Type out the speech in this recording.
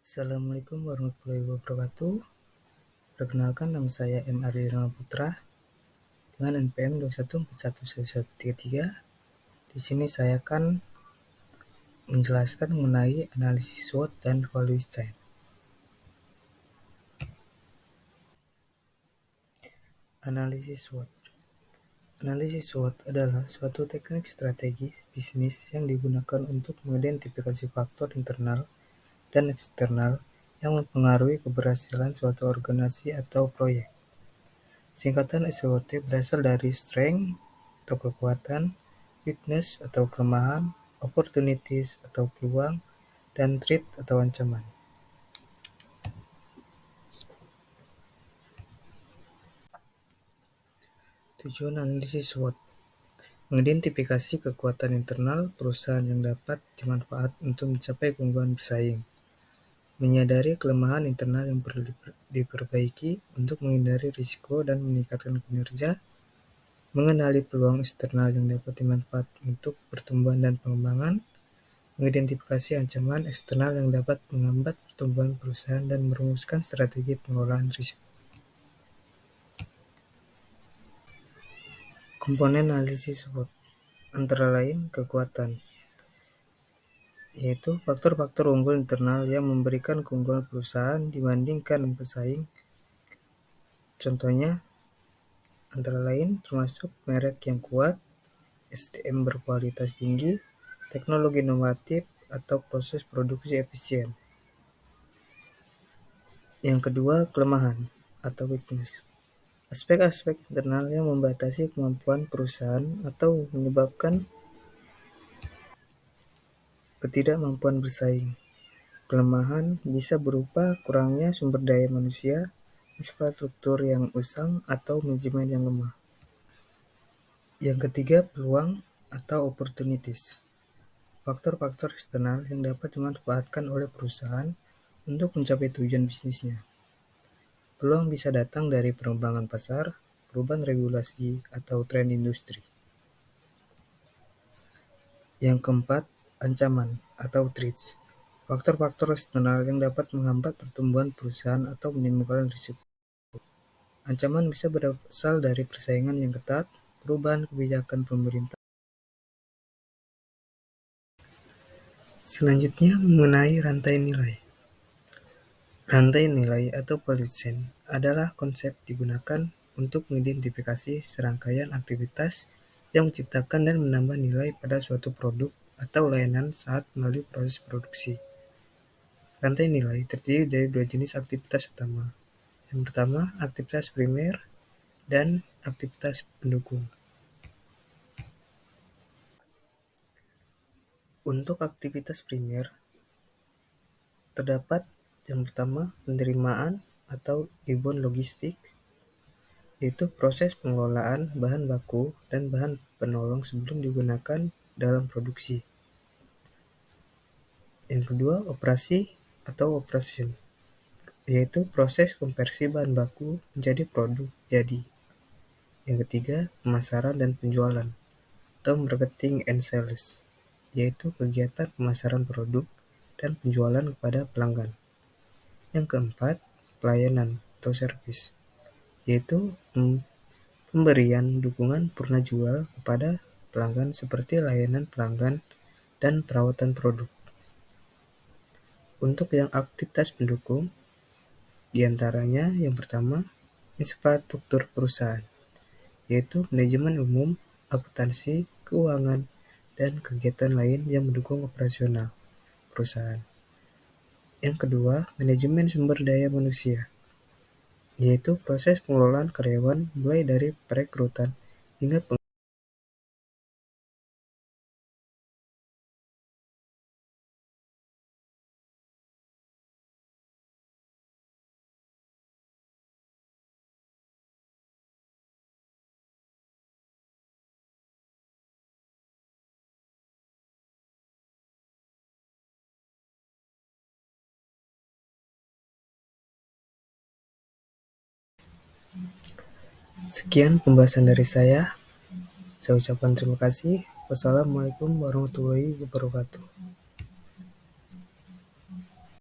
Assalamualaikum warahmatullahi wabarakatuh. Perkenalkan, nama saya M. Ardiana Putra dengan NPM 21411133. Di sini saya akan menjelaskan mengenai analisis SWOT dan value chain. Analisis SWOT. Analisis SWOT adalah suatu teknik strategi bisnis yang digunakan untuk mengidentifikasi faktor internal dan eksternal yang mempengaruhi keberhasilan suatu organisasi atau proyek. Singkatan SWOT berasal dari strength atau kekuatan, weakness atau kelemahan, opportunities atau peluang, dan threat atau ancaman. Tujuan analisis SWOT: mengidentifikasi kekuatan internal perusahaan yang dapat dimanfaatkan untuk mencapai keunggulan bersaing, menyadari kelemahan internal yang perlu diperbaiki untuk menghindari risiko dan meningkatkan kinerja, mengenali peluang eksternal yang dapat dimanfaatkan untuk pertumbuhan dan pengembangan, mengidentifikasi ancaman eksternal yang dapat menghambat pertumbuhan perusahaan dan merumuskan strategi pengelolaan risiko. Komponen analisis SWOT antara lain kekuatan, yaitu faktor-faktor unggul internal yang memberikan keunggulan perusahaan dibandingkan pesaing. Contohnya antara lain termasuk merek yang kuat, SDM berkualitas tinggi, teknologi inovatif, atau proses produksi efisien. Yang kedua, kelemahan atau weakness. Aspek-aspek internal yang membatasi kemampuan perusahaan atau menyebabkan ketidakmampuan bersaing. Kelemahan bisa berupa kurangnya sumber daya manusia, infrastruktur yang usang, atau manajemen yang lemah. Yang ketiga, peluang atau opportunities. Faktor-faktor eksternal yang dapat dimanfaatkan oleh perusahaan untuk mencapai tujuan bisnisnya. Peluang bisa datang dari pengembangan pasar, perubahan regulasi, atau tren industri. Yang keempat, ancaman atau threats. Faktor-faktor eksternal yang dapat menghambat pertumbuhan perusahaan atau menimbulkan risiko. Ancaman bisa berasal dari persaingan yang ketat, perubahan kebijakan pemerintah. Selanjutnya mengenai rantai nilai. Rantai nilai atau value chain adalah konsep digunakan untuk mengidentifikasi serangkaian aktivitas yang menciptakan dan menambah nilai pada suatu produk atau layanan saat melalui proses produksi. Rantai nilai terdiri dari dua jenis aktivitas utama. Yang pertama, aktivitas primer dan aktivitas pendukung. Untuk aktivitas primer, terdapat yang pertama penerimaan atau inbound logistik, yaitu proses pengelolaan bahan baku dan bahan penolong sebelum digunakan dalam produksi. Yang kedua, operasi atau operation, yaitu proses konversi bahan baku menjadi produk jadi. Yang ketiga, pemasaran dan penjualan atau marketing and sales, yaitu kegiatan pemasaran produk dan penjualan kepada pelanggan. Yang keempat, pelayanan atau service, yaitu pemberian dukungan purna jual kepada pelanggan seperti layanan pelanggan dan perawatan produk. Untuk yang aktivitas pendukung, diantaranya yang pertama, infrastruktur perusahaan, yaitu manajemen umum, akuntansi, keuangan, dan kegiatan lain yang mendukung operasional perusahaan. Yang kedua, manajemen sumber daya manusia, yaitu proses pengelolaan karyawan mulai dari perekrutan hingga Sekian pembahasan dari saya. Saya ucapkan terima kasih. Wassalamualaikum warahmatullahi wabarakatuh.